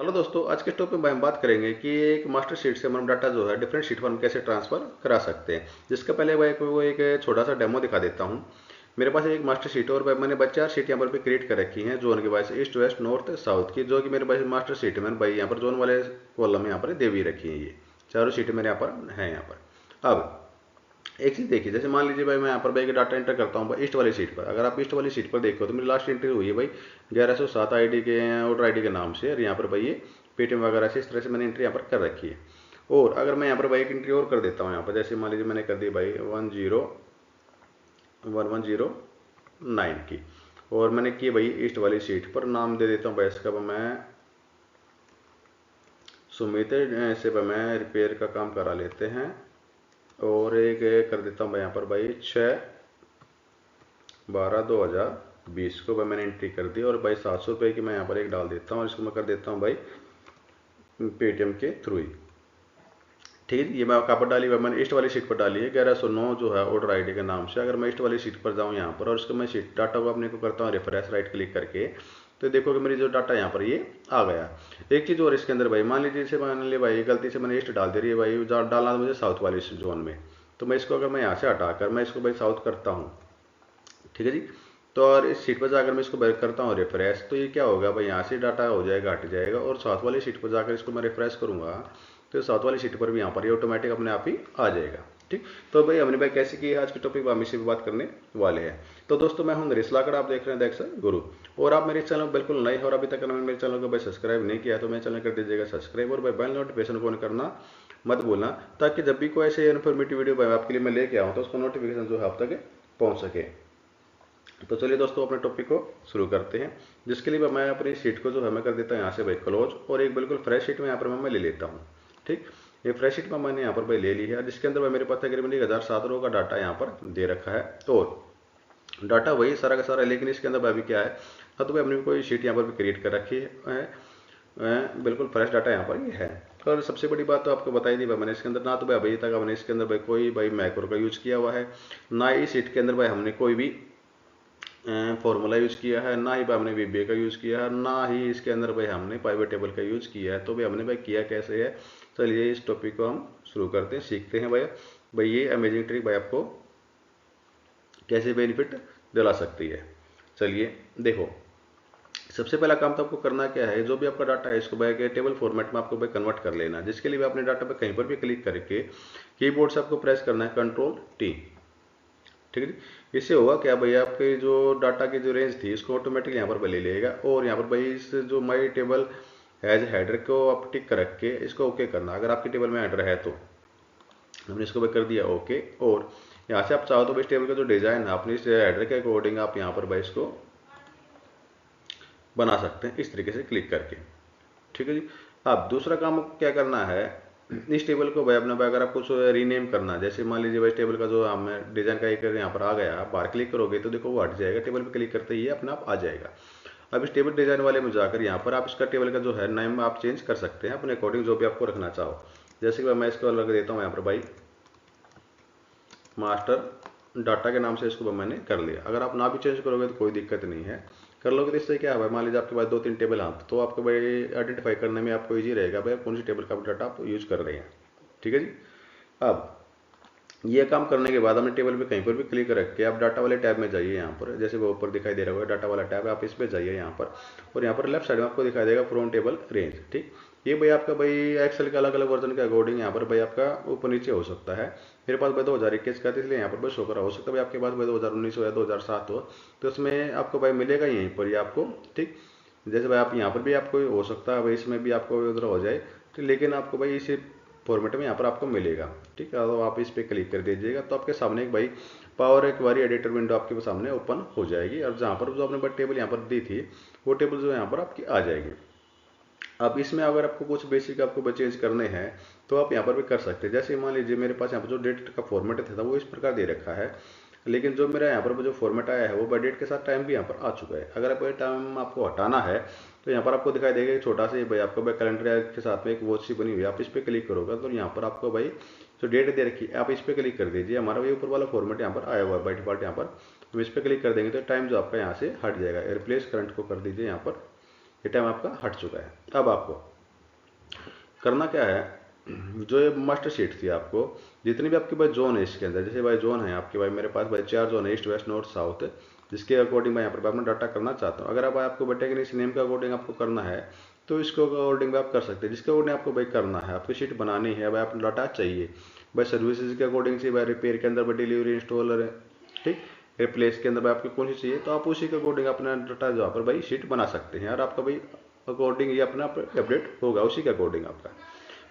Hello दोस्तों, आज के टॉपिक में हम बात करेंगे कि एक मास्टर शीट से हम डाटा जो है डिफरेंट शीट पर हम कैसे ट्रांसफर करा सकते हैं। जिसका पहले मैं वो एक छोटा सा डेमो दिखा देता हूँ। मेरे पास एक मास्टर शीट है और मैंने भाई 4 शीट यहाँ पर भी क्रिएट कर रखी हैं जोन के wise, east west north south की, जो कि मेरे पास मास्टर शीट है। मैंने भाई यहाँ पर जोन वाले कॉलम यहाँ पर दे भी रखी है। ये चारों शीटें मेरे यहाँ पर हैं। यहाँ पर अब एक चीज देखिए, जैसे मान लीजिए भाई मैं यहाँ पर भाई डाटा एंटर करता हूँ भाई ईस्ट वाली सीट पर। अगर आप ईस्ट वाली सीट पर देखो तो मेरी लास्ट एंट्री हुई है भाई 1107 आईडी के ऑर्डर आईडी के नाम से, और यहाँ पर भाई ये पेटीएम वगैरह से इस तरह से मैंने एंट्री यहाँ पर कर रखी है। और अगर मैं यहाँ पर भाई एक एंट्री और कर देता हूँ यहाँ पर, जैसे मान लीजिए मैंने कर दी भाई 101109 की, और मैंने की भाई ईस्ट वाली सीट पर, नाम दे देता हूँ भाई इसका मैं सुमित, ऐसे भाई मैं रिपेयर का काम करा लेते हैं। और एक कर देता हूँ भाई यहाँ पर भाई 6/12/2020 को भाई मैंने एंट्री कर दी, और भाई 700 रुपये की मैं यहाँ पर एक डाल देता हूँ, और इसको मैं कर देता हूँ भाई पेटीएम के थ्रू ही। ठीक है, ये मैं कहाँ पर डाली भाई, मैंने ईस्ट वाली सीट पर डाली है 1109 जो है ऑर्डर आईडी के नाम से। अगर मैं ईस्ट वाली सीट पर जाऊँ यहाँ पर और इसको मैं सीट डाटा को अपने को करता हूँ रिफ्रेश राइट क्लिक करके, तो देखो कि मेरी जो डाटा यहाँ पर ये आ गया। एक चीज़ और इसके अंदर भाई, मान लीजिए जैसे मान लीजिए भाई गलती से मैंने ईस्ट डाल दे रही है भाई, डालना मुझे साउथ वाली जोन में, तो मैं इसको अगर मैं यहाँ से हटाकर मैं इसको भाई साउथ करता हूँ। ठीक है जी। तो और इस सीट पर जाकर मैं इसको बैक करता हूँ रिफ्रेश, तो ये क्या होगा भाई, यहाँ से डाटा हो जाएगा, हट जाएगा, और साउथ वाली सीट पर जाकर इसको मैं रिफ्रेश करूँगा तो साउथ वाली सीट पर भी यहाँ पर ये ऑटोमेटिक अपने आप ही आ जाएगा। ठीक। तो भाई हमने भाई कैसे की है आज के टॉपिक पर हम इसी पर बात करने वाले हैं। तो दोस्तों मैं हूं नरेश लाकड़, आप देख रहे हैं दैक्स गुरु, और आप मेरे चैनल बिल्कुल नए हैं और अभी तक अगर मेरे चैनल को भाई सब्सक्राइब नहीं किया तो मेरे चैनल कर दीजिएगा सब्सक्राइब, और भाई बेल नोटिफिकेशन को ऑन करना मत भूलना, ताकि जब भी कोई ऐसे इन्फॉर्मेटिव वीडियो भाई आपके लिए मैं लेके आऊँ तो उसका नोटिफिकेशन जो है आप तक पहुँच सके। तो चलिए दोस्तों अपने टॉपिक को शुरू करते हैं, जिसके लिए मैं अपनी शीट को जो है मैं कर देता हूँ यहाँ से भाई क्लोज, और एक बिल्कुल फ्रेश शीट में यहाँ पर मैं ले लेता हूँ। ठीक। ये फ्रेश शीट में मैंने यहाँ पर भाई ले ली है, जिसके अंदर भाई मेरे पास तकरीबन 1007 रो का डाटा यहाँ पर दे रखा है। तो डाटा वही सारा का सारा है, लेकिन इसके अंदर भाई अभी क्या है, हाँ तो भाई हमने कोई शीट यहाँ पर भी क्रिएट कर रखी है। बिल्कुल फ्रेश डाटा यहाँ पर ये है। और सबसे बड़ी बात तो आपको बताई दी भाई मैंने, इसके अंदर ना तो भाई अभी तक हमने इसके अंदर भाई कोई भाई मैक्रो का यूज किया हुआ है, ना ही शीट के अंदर भाई हमने कोई भी फॉर्मूला यूज किया है, ना ही भाई हमने वीबीए का यूज किया है, ना ही इसके अंदर भाई हमने पाइवट टेबल का यूज किया है। तो भाई हमने भाई किया कैसे है, चलिए इस टॉपिक को हम शुरू करते हैं, सीखते हैं भाई ये अमेजिंग ट्रिक भाई आपको कैसे बेनिफिट दिला सकती है। चलिए देखो, सबसे पहला काम तो आपको करना क्या है, जो भी आपका डाटा है इसको भाई टेबल फॉर्मेट में आपको भाई कन्वर्ट कर लेना, जिसके लिए अपने डाटा पे कहीं पर भी क्लिक करके कीबोर्ड से आपको प्रेस करना है Ctrl+T। ठीक है जी। इससे होगा क्या भाई, आपके जो डाटा की जो रेंज थी इसको ऑटोमेटिकली यहाँ पर ले लेगा, और यहाँ पर भाई इस जो माई टेबल एज हेडर को आप टिक रख के इसको ओके करना। अगर आपकी टेबल में हेडर है तो हमने इसको भाई कर दिया ओके, और यहाँ से आप चाहो तो भाई इस टेबल का जो डिजाइन है अपनी इस हेडर के अकॉर्डिंग आप यहाँ पर भाई इसको बना सकते हैं इस तरीके से क्लिक करके। ठीक है जी। अब दूसरा काम क्या करना है, इस टेबल को भाई अपना भाई अगर आप कुछ रीनेम करना है, जैसे मान लीजिए भाई टेबल का जो हमें डिजाइन का एक यहाँ पर आ गया, आप बाहर क्लिक करोगे तो देखो वो हट जाएगा, टेबल पे क्लिक करते ही अपने आप आ जाएगा। अब इस टेबल डिजाइन वाले में जाकर यहाँ पर आप इसका टेबल का जो है नेम आप चेंज कर सकते हैं अपने अकॉर्डिंग, जो भी आपको रखना चाहो। जैसे कि मैं इसको लग देता हूँ यहाँ पर भाई मास्टर डाटा के नाम से इसको मैंने कर लिया। अगर आप ना भी चेंज करोगे तो कोई दिक्कत नहीं है, कर लोगे तो इससे क्या है भाई, मान लीजिए आपके पास 2-3 टेबल हैं तो आपको भाई आइडेंटिफाई करने में आपको इजी रहेगा भाई कौन सी टेबल का डाटा आप यूज कर रहे हैं। ठीक है जी। अब ये काम करने के बाद हमने टेबल पे कहीं पर भी क्लिक रख के आप डाटा वाले टैब में जाइए, यहाँ पर जैसे वो ऊपर दिखाई दे रहा होगा डाटा वाला टैब, आप इस पे जाइए यहाँ पर, और यहाँ पर लेफ्ट साइड में आपको दिखाई देगा फ्रॉम टेबल रेंज। ठीक। ये भाई आपका भाई एक्सेल के अलग अलग वर्जन के अकॉर्डिंग यहाँ पर भाई आपका ऊपर नीचे हो सकता है। मेरे पास भाई 2021 का था इसलिए यहाँ पर भाई शो करा, हो सकता है भाई आपके पास भाई 2019 हो या 2007 हो, तो इसमें आपको भाई मिलेगा यहीं पर ही आपको। ठीक। जैसे भाई आप यहाँ पर भी आपको हो सकता है भाई इसमें भी आपको उधर हो जाए, तो लेकिन आपको भाई इसी फॉर्मेट में यहाँ पर आपको मिलेगा। ठीक है, तो आप इस पर क्लिक कर दीजिएगा तो आपके सामने एक भाई पावर एक बारी एडिटर विंडो आपके सामने ओपन हो जाएगी, और जहाँ पर जो आपने टेबल यहाँ पर दी थी वो टेबल जो यहाँ पर आपकी आ जाएगी। अब इसमें अगर आपको कुछ बेसिक आपको चेंज करने हैं तो आप यहाँ पर भी कर सकते हैं। जैसे मान लीजिए मेरे पास यहाँ पर जो डेट का फॉर्मेट था वो इस प्रकार दे रखा है, लेकिन जो मेरा यहाँ पर जो फॉर्मेट आया है वो बाय डेट के साथ टाइम भी यहाँ पर आ चुका है। अगर आप टाइम आपको हटाना है तो यहाँ पर आपको दिखाई देगा एक छोटा सा भाई आपको भाई कैलेंडर के साथ में एक वॉच सी बनी हुई है, आप इस पर क्लिक करोगे तो यहाँ पर आपको भाई जो डेट दे रखी है आप इस पर क्लिक कर दीजिए। हमारा भाई ऊपर वाला फॉर्मेट यहाँ पर आया हुआ है बाई डिफॉल्ट, यहाँ पर हम इस पर क्लिक कर देंगे तो टाइम जो आपका यहाँ से हट जाएगा, रिप्लेस करंट को कर दीजिए, यहाँ पर ये टाइम आपका हट चुका है। अब आपको करना क्या है, जो ये मास्टर शीट थी आपको, जितनी भी आपके पास जोन है इसके अंदर, जैसे भाई जोन है आपके भाई मेरे पास भाई 4 जोन है, ईस्ट वेस्ट नॉर्थ साउथ, जिसके अकॉर्डिंग मैं यहाँ पर अपना डाटा करना चाहता हूँ। अगर आप आपको भाई टेक्निक्स नेम के अकॉर्डिंग आपको करना है तो इसको अकॉर्डिंग भी आप कर सकते हैं, जिसके अकॉर्डिंग आपको भाई करना है, आपकी शीट बनानी है भाई, अपना डाटा चाहिए भाई सर्विसेज के अकॉर्डिंग से, भाई रिपेयर के अंदर भाई डिलीवरी इंस्टॉलर है, ठीक, रिप्लेस के अंदर भाई आपको कौन सी चाहिए, तो आप उसी के अकॉर्डिंग अपना डाटा जो पर भाई शीट बना सकते हैं, और आपका भाई अकॉर्डिंग ये अपना अपडेट होगा उसी के अकॉर्डिंग आपका।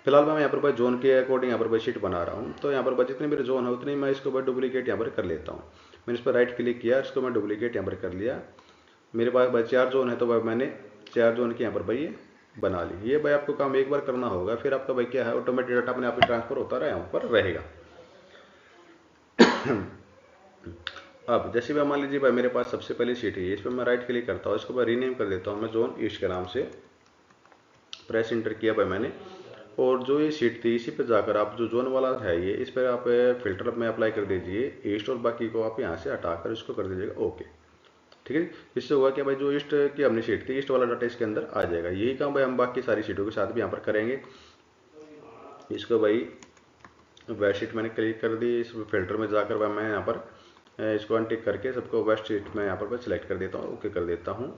फिलहाल मैं यहाँ पर भाई जोन के अकॉर्डिंग यहाँ पर भाई शीट बना रहा हूँ, तो यहाँ पर भाई जितने मेरे जोन है उतनी मैं इसको भाई डुप्लीकेट यहाँ पर कर लेता हूँ। मैंने इस पर राइट क्लिक किया, इसको मैं डुप्लीकेट यहाँ पर कर लिया। मेरे पास भाई 4 जोन है, तो भाई मैंने 4 जोन के यहाँ पर भाई ये बना ली। ये भाई आपको काम एक बार करना होगा, फिर आपका भाई क्या है ऑटोमेटिक डाटा अपने आप ही ट्रांसफर होता रहा यहाँ पर रहेगा। अब जैसे भी मान लीजिए भाई मेरे पास सबसे पहली शीट है, इस पर मैं राइट क्लिक करता हूँ, इसको मैं रीनेम कर देता हूँ मैं जोन ईस्ट के नाम से, प्रेस इंटर किया भाई मैंने, और जो ये शीट थी इसी पे जाकर आप जो जोन वाला है ये, इस पर आप फिल्टर में अप्लाई कर दीजिए ईस्ट, और बाकी को आप यहाँ से हटाकर इसको कर दीजिएगा ओके। ठीक है, इससे होगा क्या भाई, जो ईस्ट की हमने शीट थी ईस्ट वाला डाटा इसके अंदर आ जाएगा। यही काम भाई हम बाकी सारी शीटों के साथ भी यहाँ पर करेंगे। इसको भाई वेस्ट शीट मैंने क्लिक कर दी, इस फिल्टर में जाकर भाई मैं यहाँ पर इसको अनटिक करके सबको वेस्ट शीट में यहाँ पर सिलेक्ट कर देता हूँ, ओके कर देता हूँ।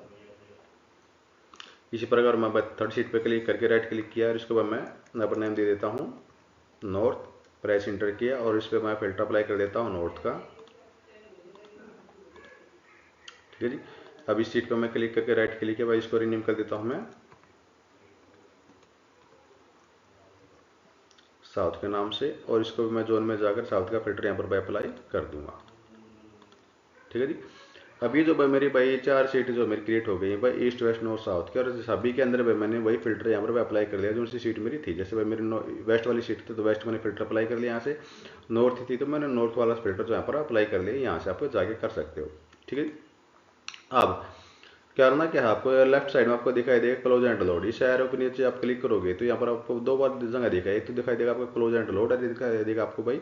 इसी प्रकार मैं थर्ड शीट पे क्लिक करके राइट क्लिक किया, और इसको मैं यहाँ पर नेम दे देता हूँ नॉर्थ, प्रेस इंटर किया, और इस पर मैं फिल्टर अप्लाई कर देता हूँ नॉर्थ का। ठीक है जी, अब इस शीट पर मैं क्लिक करके राइट क्लिक किया भाई, इसको रीनेम कर देता हूँ मैं साउथ के नाम से, और इसको भी मैं जोन में जाकर साउथ का फिल्टर यहाँ पर भाई अप्लाई कर दूंगा। ठीक है जी, अभी जो भाई मेरी भाई 4 शीट जो मेरी क्रिएट हो गई भाई ईस्ट वेस्ट नॉर्थ साउथ के, और सभी के अंदर भाई मैंने वही फिल्टर यहाँ पर अप्लाई कर लिया जो सी शीट मेरी थी। जैसे भाई मेरी वेस्ट वाली शीट थी तो वेस्ट मैंने फिल्टर अप्लाई कर लिया यहाँ से, नॉर्थ थी तो मैंने नॉर्थ वाला फिल्टर जो यहाँ पर अप्लाई कर लिया, यहाँ से आप जाके कर सकते हो। ठीक है, अब करना क्या है, आपको लेफ्ट साइड में आपको दिखाई देगा क्लोज एंड लोड, इस एरो के नीचे आप क्लिक करोगे तो यहाँ पर आपको 2 बार जगह दिखाई, एक तो दिखाई देगा आपको क्लोज एंड लोड, दिखाई देगा आपको भाई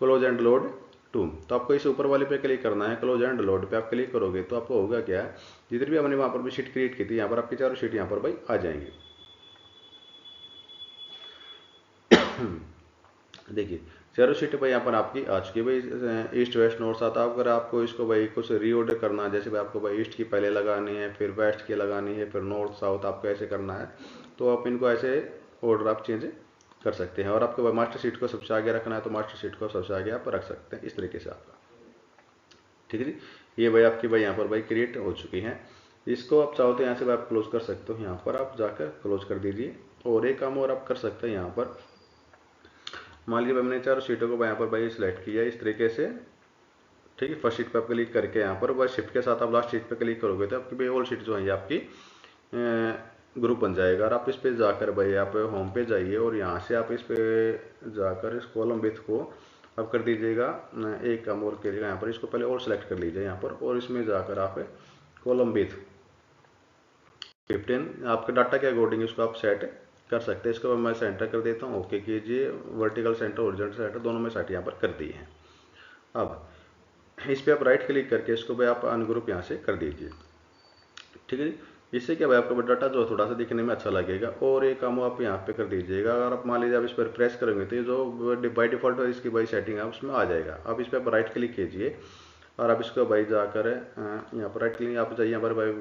क्लोज एंड लोड टू। तो आपको इस ऊपर वाले पे क्लिक करना है, क्लोज एंड लोड पे आप क्लिक करोगे तो आपको होगा क्या, जितनी भी हमने वहाँ पर भी शीट क्रिएट की थी यहाँ पर आपकी चारों शीट यहाँ पर भाई आ जाएंगी। देखिए चारों शीट भाई यहाँ पर आपकी आ चुकी है भाई ईस्ट वेस्ट नॉर्थ साउथ। अगर आपको इसको भाई कुछ रीऑर्डर करना है, जैसे भाई आपको भाई ईस्ट की पहले लगानी है, फिर वेस्ट की लगानी है, फिर नॉर्थ साउथ आपको ऐसे करना है, तो आप इनको ऐसे ऑर्डर आप चेंज कर सकते हैं। और आपको भाई मास्टर शीट को सबसे आगे रखना है तो मास्टर शीट को सबसे आगे आप रख सकते हैं, इस तरीके से आपका। ठीक है जी, ये भाई आपकी भाई यहाँ पर भाई क्रिएट हो चुकी हैं। इसको आप चाहो तो यहाँ से भाई आप क्लोज कर सकते हो, यहाँ पर आप जाकर क्लोज कर दीजिए। और एक काम और आप कर सकते हैं, यहाँ पर मान लीजिए मैंने 4 शीटों को यहाँ पर भाई सिलेक्ट किया इस तरीके से। ठीक है, फर्स्ट शीट पर आप क्लिक करके यहाँ पर भाई शिफ्ट के साथ आप लास्ट शीट पर क्लिक करोगे तो आपकी भाई ऑल शीट जो है ये आपकी ग्रुप बन जाएगा। और आप इस पर जाकर भाई आप होम पे जाइए, और यहाँ से आप इस पर जाकर इस कॉलम विड्थ को आप कर दीजिएगा एक कम और करिएगा, यहाँ पर इसको पहले और सेलेक्ट कर लीजिए यहाँ पर, और इसमें जाकर आप कॉलम विड्थ 15 आपके डाटा के अकॉर्डिंग इसको आप सेट कर सकते हैं। इसको मैं सेंटर कर देता हूँ, ओके कीजिए, वर्टिकल सेंटर हॉरिजॉन्टल सेंटर दोनों में सेट यहाँ पर कर दिए हैं। अब इस पर आप राइट क्लिक करके इसको भाई आप अनग्रुप यहाँ से कर दीजिए। ठीक है जी, इससे क्या भाई आपका डाटा जो थोड़ा सा दिखने में अच्छा लगेगा। और एक काम आप यहाँ पे कर दीजिएगा, अगर आप मान लीजिए आप इस पर प्रेस करेंगे तो ये जो बाई डिफॉल्ट इसकी भाई सेटिंग है उसमें आ जाएगा। आप इस पर आप राइट क्लिक कीजिए, और आप इसको भाई जाकर यहाँ पर राइट क्लिक आप जाइए यहाँ पर भाई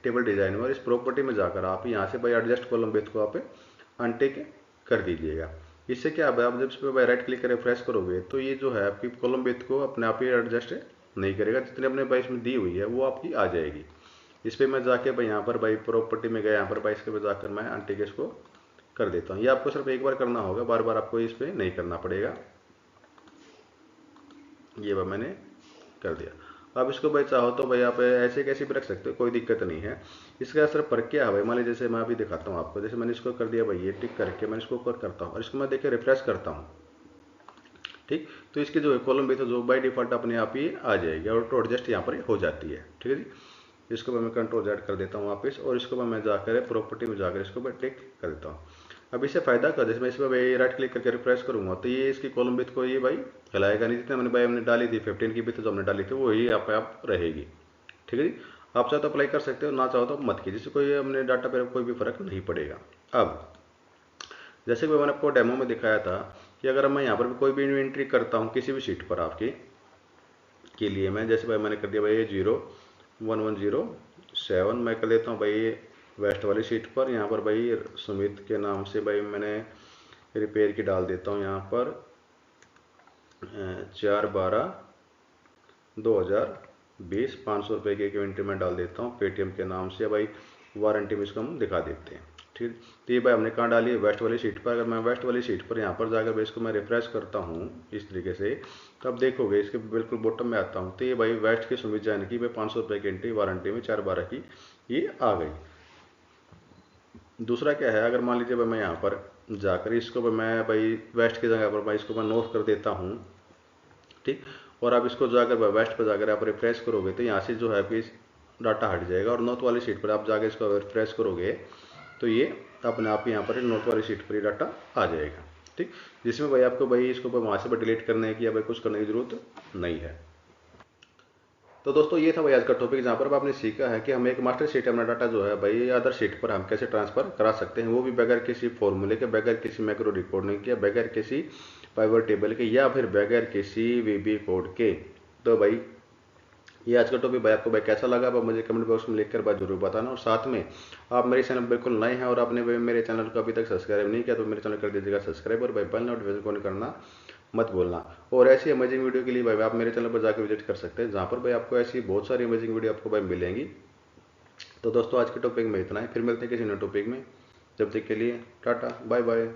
टेबल डिजाइन में, और इस प्रॉपर्टी में जाकर आप यहाँ से भाई एडजस्ट कॉलम विड्थ को आप अनटिक कर दीजिएगा। इससे क्या है, आप जब इस पर भाई राइट क्लिक करें फ्रेश करोगे तो ये जो है आपकी कॉलम विड्थ को अपने आप ही एडजस्ट नहीं करेगा, जितने अपने भाई इसमें दी हुई है वो आपकी आ जाएगी। इस पर मैं जाके भाई यहाँ पर भाई प्रॉपर्टी में गया, यहाँ पर भाई इसके पे जाकर मैं अनटिक इसको कर देता हूँ। ये आपको सिर्फ एक बार करना होगा, बार बार आपको इस पर नहीं करना पड़ेगा। ये भाई मैंने कर दिया। आप इसको भाई चाहो तो भाई आप ऐसे कैसे भी रख सकते हो, कोई दिक्कत नहीं है। इसका असर पर क्या है भाई, मान लीजिए जैसे मैं अभी दिखाता हूँ आपको, जैसे मैंने इसको कर दिया भाई ये टिक करके मैं इसको ऊपर करता हूँ, और इसको मैं देखिए रिफ्रेश करता हूँ। ठीक, तो इसकी जो है कॉलम भी तो जो बाई डिफॉल्ट अपने आप ही आ जाएगी, और ऑटो एडजस्ट यहाँ पर हो जाती है। ठीक है जी, इसको मैं कंट्रोल जेड कर देता हूँ वापस, और इसको मैं जाकर प्रॉपर्टी में जाकर इसको मैं टिक कर देता हूँ। अब इससे फायदा क्या, जैसे मैं इस पर भाई राइट क्लिक करके रिफ्रेश करूंगा तो ये इसकी कॉलम विड्थ को ये भाई हिलाएगा नहीं, जितने मैंने भाई हमने डाली थी 15 की विड्थ जो हमने डाली थी वही आप रहेगी। ठीक है जी, आप चाहो तो अप्लाई कर सकते हो, ना चाहो तो मत कीजिए, जिससे कोई हमने डाटा पर कोई भी फर्क नहीं पड़ेगा। अब जैसे कि मैंने आपको डेमो में दिखाया था कि अगर मैं यहाँ पर भी कोई भी इन्वेंट्री करता हूँ किसी भी शीट पर आपकी के लिए, मैं जैसे भाई मैंने कर दिया भाई ये 01107 मैं कर देता हूँ भाई ये वेस्ट वाली शीट पर। यहाँ पर भाई सुमित के नाम से भाई मैंने रिपेयर की डाल देता हूँ यहाँ पर 4/12/2020 ₹500 की इन्वेंट्री में डाल देता हूँ पेटीएम के नाम से। भाई वारंटी में इसको हम दिखा देते हैं। ठीक, तो ये भाई हमने कहाँ डाली है, वेस्ट वाली शीट पर। अगर मैं वेस्ट वाली शीट पर यहाँ पर जाकर भाई इसको मैं रिफ्रेश करता हूँ इस तरीके से, तो अब देखोगे इसके बिल्कुल बॉटम में आता हूँ तो ये भाई वेस्ट की सुमित जैन की भाई ₹500 की एंट्री वारंटी में 4/12 की ये आ गई। दूसरा क्या है, अगर मान लीजिए भाई मैं यहाँ पर जाकर इसको मैं भाई वेस्ट की जगह पर मैं इसको मैं नॉर्थ कर देता हूँ। ठीक, और आप इसको जाकर वेस्ट पर जाकर आप रिफ्रेश करोगे तो यहाँ से जो है कि डाटा हट जाएगा और नॉर्थ वाली शीट पर आप जाकर इसको रिफ्रेश करोगे तो ये अपने आप यहाँ पर नॉर्थ वाली शीट पर ही डाटा आ जाएगा। ठीक, जिसमें भाई आपको भाई इसको वहाँ से डिलीट करने की या भाई कुछ करने की जरूरत नहीं है। तो दोस्तों ये था भाई आज का टॉपिक, जहाँ पर आपने सीखा है कि हम एक मास्टर शीट अपना डाटा जो है भाई अदर शीट पर हम कैसे ट्रांसफर करा सकते हैं, वो भी बगैर किसी फॉर्मूले के, बगैर किसी मैक्रो रिकॉर्डिंग के, बगैर किसी पाइवट टेबल के, या फिर बगैर किसी वीबी कोड के। तो भाई ये आज का टॉपिक भाई आपको भाई कैसा लगा आप मुझे कमेंट बॉक्स में लिखकर बात जरूर बताना। और साथ में आप मेरे चैनल बिल्कुल नए हैं और आपने मेरे चैनल को अभी तक सब्सक्राइब नहीं किया तो मेरे चैनल कर दीजिएगा सब्सक्राइब और भाई बेल नोटिफिकेशन को ऑन करना मत भूलना। और ऐसी अमेजिंग वीडियो के लिए भाई आप मेरे चैनल पर जाकर विजिट कर सकते हैं, जहाँ पर भाई आपको ऐसी बहुत सारी अमेजिंग वीडियो आपको भाई मिलेंगी। तो दोस्तों आज के टॉपिक में इतना ही, फिर मिलते हैं किसी नए टॉपिक में। जब तक के लिए टाटा बाय बाय।